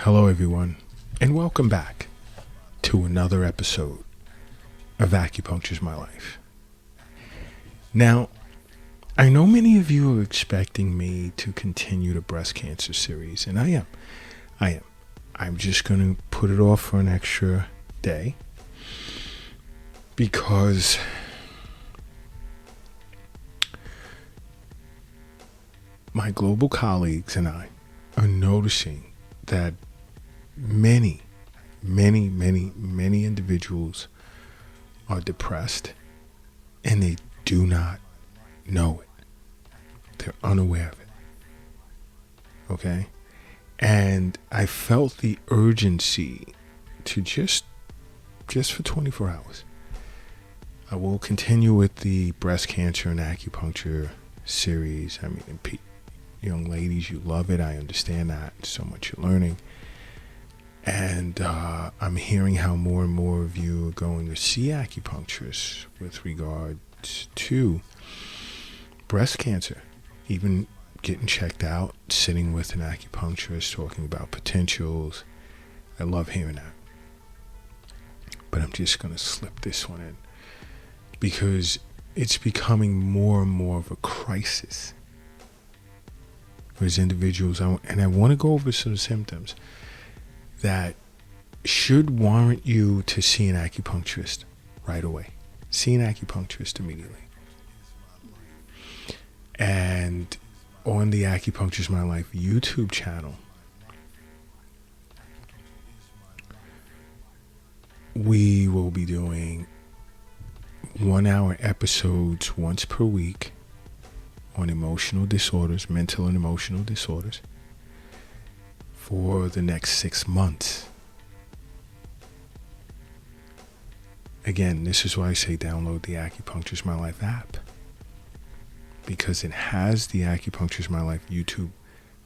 Hello, everyone, and welcome back to another episode of Acupuncture's My Life. Now, I know many of you are expecting me to continue the breast cancer series, and I am. I'm just going to put it off for an extra day because my global colleagues and I are noticing that many individuals are depressed and they do not know it. They're unaware of it. Okay? And I felt the urgency to just for 24 hours. I will continue with the breast cancer and acupuncture series. I mean, young ladies, you love it. I understand that. So much you're learning. And I'm hearing how more and more of you are going to see acupuncturists with regards to breast cancer, even getting checked out, sitting with an acupuncturist, talking about potentials. I love hearing that. But I'm just going to slip this one in because it's becoming more and more of a crisis. As individuals, I want to go over some symptoms that should warrant you to see an acupuncturist right away. See an acupuncturist immediately. And on the Acupuncture's My Life YouTube channel, we will be doing 1-hour episodes once per week on emotional disorders, mental and emotional disorders, for the next 6 months. Again, this is why I say download the Acupuncture's My Life app, because it has the Acupuncture's My Life YouTube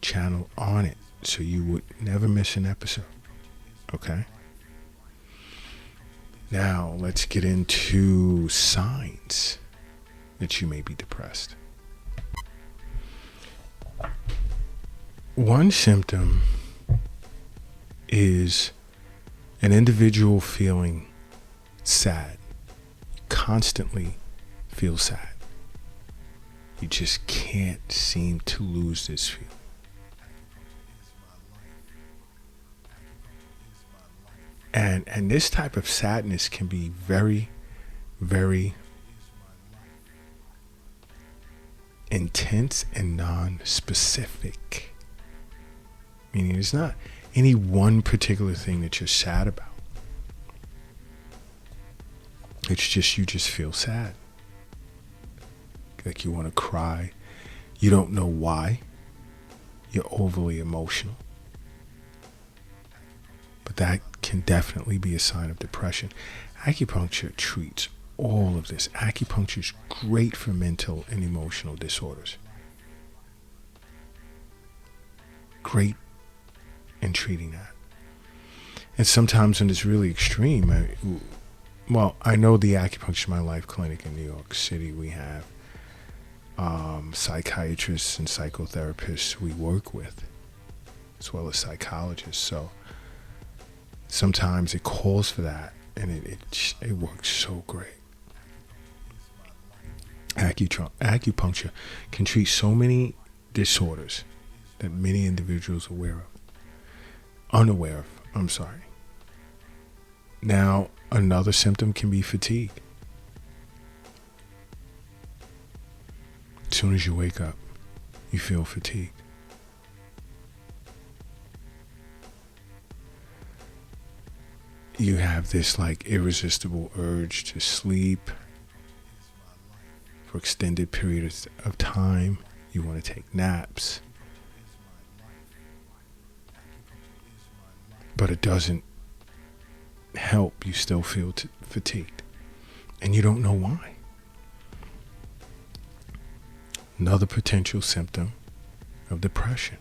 channel on it, so you would never miss an episode. Okay? Now, let's get into signs that you may be depressed. One symptom is an individual feeling sad, constantly feel sad. You just can't seem to lose this feeling. And this type of sadness can be very, very intense and non-specific. Meaning it's not any one particular thing that you're sad about. It's just you just feel sad. Like you want to cry. You don't know why. You're overly emotional. But that can definitely be a sign of depression. Acupuncture treats all of this. Acupuncture is great for mental and emotional disorders. Great in treating that. And sometimes when it's really extreme, I know the Acupuncture My Life clinic in New York City, we have psychiatrists and psychotherapists we work with, as well as psychologists. So sometimes it calls for that, and it works so great. Acupuncture can treat so many disorders that many individuals are unaware of. I'm sorry. Now, another symptom can be fatigue. As soon as you wake up, you feel fatigued. You have this irresistible urge to sleep for extended periods of time. You want to take naps. But it doesn't help. You still feel fatigued. And you don't know why. Another potential symptom of depression.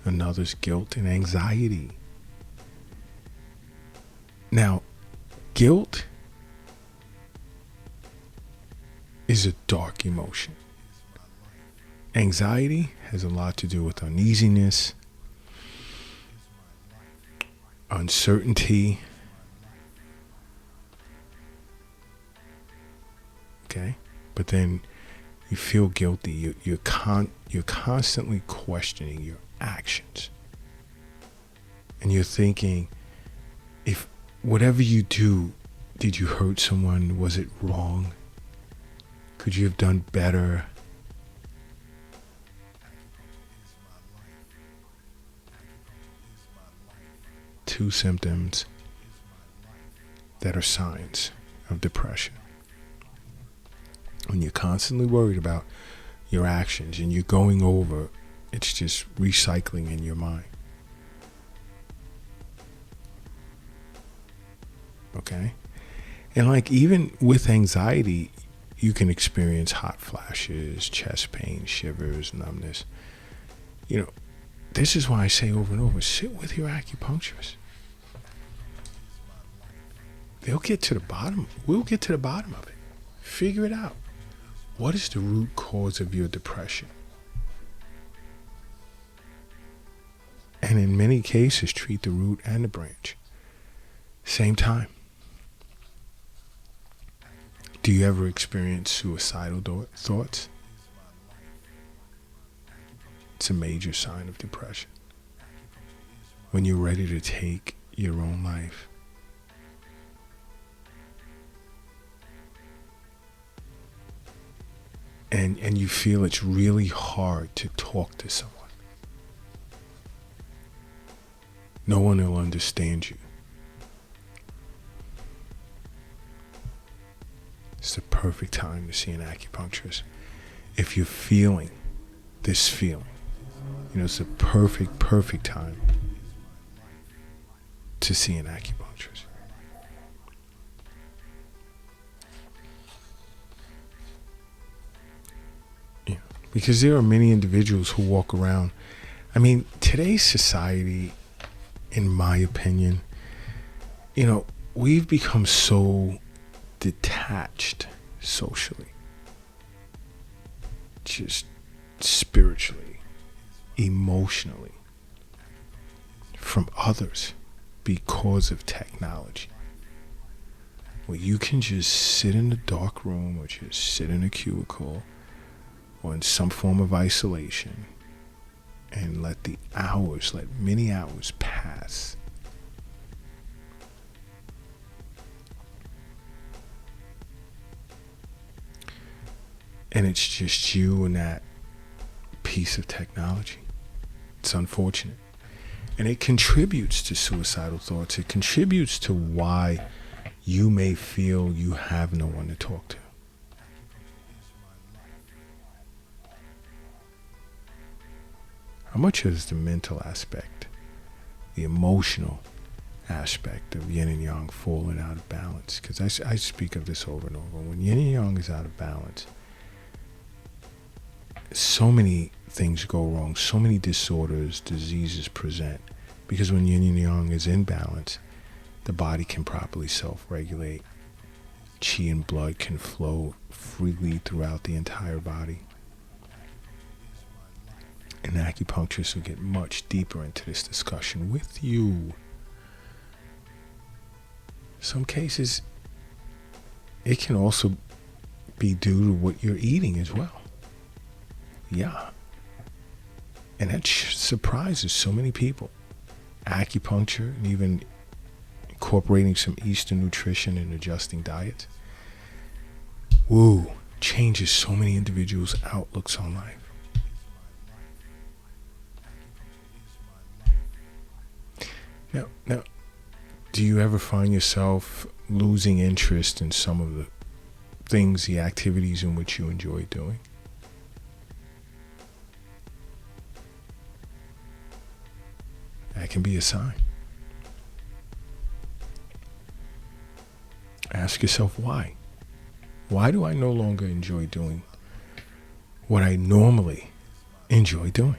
Another's guilt and anxiety. Now, guilt is a dark emotion. Anxiety has a lot to do with uneasiness, uncertainty. Okay? But then you feel guilty. You're constantly questioning your actions. And you're thinking, if whatever you do, did you hurt someone? Was it wrong? Could you have done better? Two symptoms that are signs of depression. When you're constantly worried about your actions and you're going over, it's just recycling in your mind. Okay? And like even with anxiety, you can experience hot flashes, chest pain, shivers, numbness. You know, this is why I say over and over, sit with your acupuncturist. They'll get to the bottom. We'll get to the bottom of it. Figure it out. What is the root cause of your depression? And in many cases, treat the root and the branch. Same time. Do you ever experience suicidal thoughts? It's a major sign of depression. When you're ready to take your own life. And you feel it's really hard to talk to someone. No one will understand you. It's the perfect time to see an acupuncturist. If you're feeling this feeling, you know, it's the perfect time to see an acupuncturist. Yeah, because there are many individuals who walk around. I mean, today's society, in my opinion, you know, we've become so detached socially, just spiritually, emotionally, from others because of technology. Where you can just sit in a dark room or just sit in a cubicle or in some form of isolation and let many hours pass. And it's just you and that piece of technology. It's unfortunate. And it contributes to suicidal thoughts. It contributes to why you may feel you have no one to talk to. How much is the mental aspect, the emotional aspect of yin and yang falling out of balance? Because I speak of this over and over. When yin and yang is out of balance, so many things go wrong, so many disorders, diseases present, because when yin and yang is in balance, the body can properly self-regulate. Qi and blood can flow freely throughout the entire body. And acupuncturists will get much deeper into this discussion with you. Some cases, it can also be due to what you're eating as well. Yeah. And that surprises so many people. Acupuncture and even incorporating some Eastern nutrition and adjusting diets. Woo, changes so many individuals' outlooks on life. Now, do you ever find yourself losing interest in some of the things, the activities in which you enjoy doing? That can be a sign. Ask yourself why. Why do I no longer enjoy doing what I normally enjoy doing?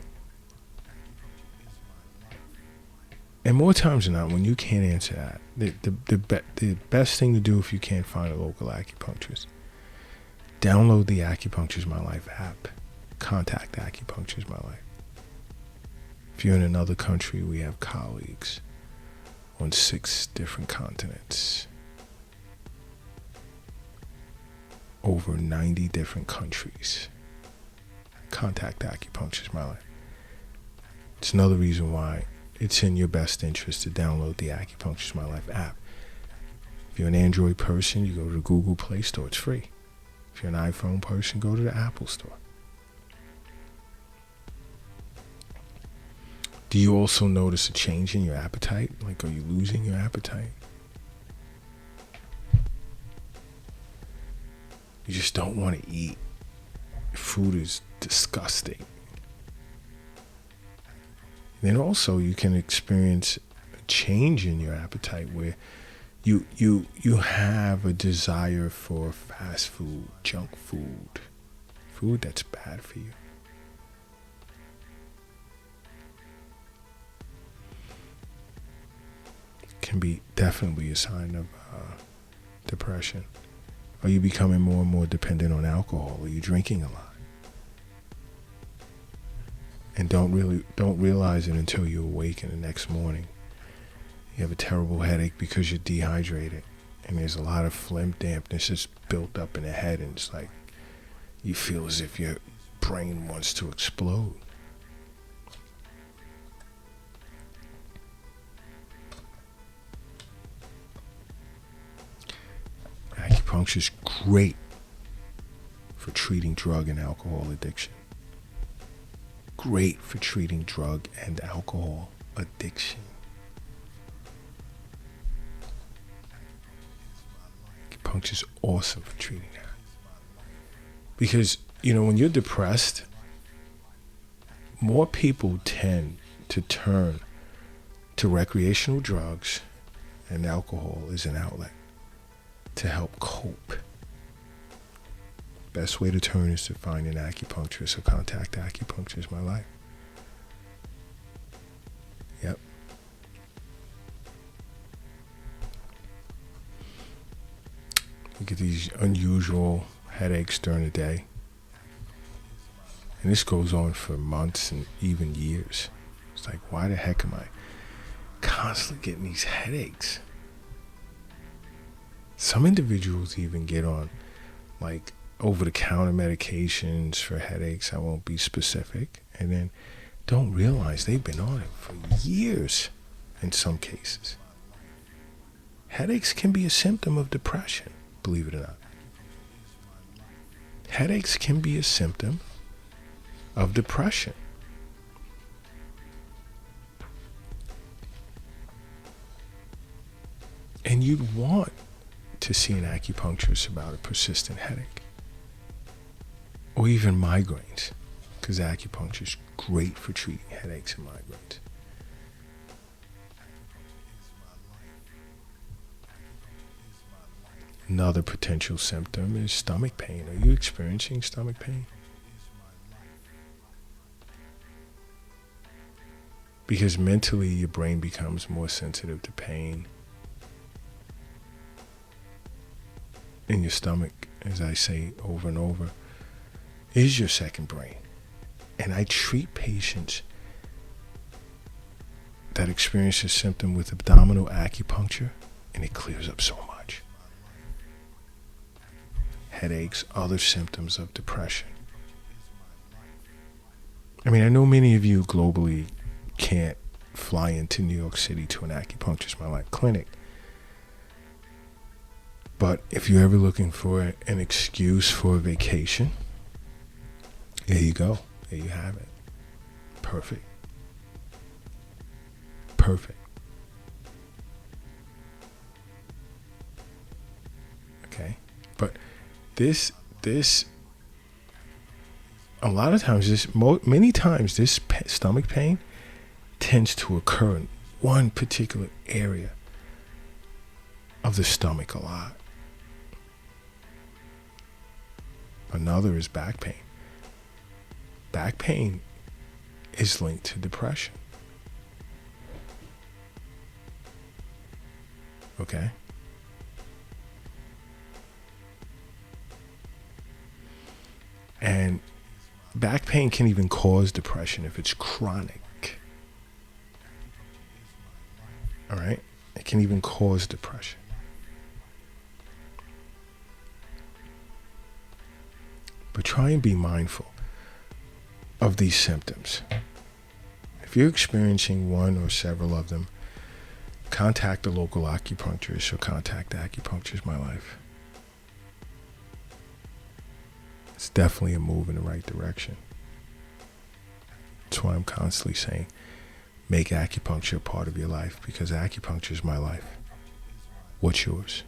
And more times than not, when you can't answer that, the best thing to do if you can't find a local acupuncturist, download the Acupuncture is My Life app. Contact Acupuncture is My Life. If you're in another country, we have colleagues on 6 different continents, over 90 different countries. Contact Acupuncture is my life. It's another reason why it's in your best interest to download the Acupuncture is my life app. If you're an Android person, you go to the Google Play Store, it's free. If you're an iPhone person, go to the Apple Store. Do you also notice a change in your appetite? Like, are you losing your appetite? You just don't want to eat. Food is disgusting. Then also you can experience a change in your appetite where you have a desire for fast food, junk food, food that's bad for you. Can be definitely a sign of depression. Are you becoming more and more dependent on alcohol? Are you drinking a lot? And don't realize it until you awaken the next morning. You have a terrible headache because you're dehydrated, and there's a lot of phlegm dampness that's built up in the head, and it's like you feel as if your brain wants to explode. Acupuncture is great for treating drug and alcohol addiction. Great for treating drug and alcohol addiction. Acupuncture is awesome for treating that. Because, when you're depressed, more people tend to turn to recreational drugs and alcohol as an outlet to help cope. Best way to turn is to find an acupuncturist, so contact Acupuncture is my life. Yep. You get these unusual headaches during the day. And this goes on for months and even years. It's like, why the heck am I constantly getting these headaches? Some individuals even get on like over-the-counter medications for headaches. I won't be specific. And then don't realize they've been on it for years in some cases. Headaches can be a symptom of depression, believe it or not. Headaches can be a symptom of depression. And you'd want to see an acupuncturist about a persistent headache. Or even migraines, because acupuncture is great for treating headaches and migraines. Another potential symptom is stomach pain. Are you experiencing stomach pain? Because mentally your brain becomes more sensitive to pain. And your stomach, as I say over and over, is your second brain. And I treat patients that experience this symptom with abdominal acupuncture, and it clears up so much. Headaches, other symptoms of depression. I mean, I know many of you globally can't fly into New York City to an Acupuncture is my life clinic. But if you're ever looking for an excuse for a vacation, there you go. There you have it. Perfect. Perfect. Okay. But this, a lot of times, many times, this stomach pain tends to occur in one particular area of the stomach a lot. Another is back pain. Back pain is linked to depression. Okay? And back pain can even cause depression if it's chronic. All right? It can even cause depression. But try and be mindful of these symptoms. If you're experiencing one or several of them, contact a local acupuncturist or contact Acupuncture's My Life. It's definitely a move in the right direction. That's why I'm constantly saying, make acupuncture a part of your life, because acupuncture is my life. What's yours?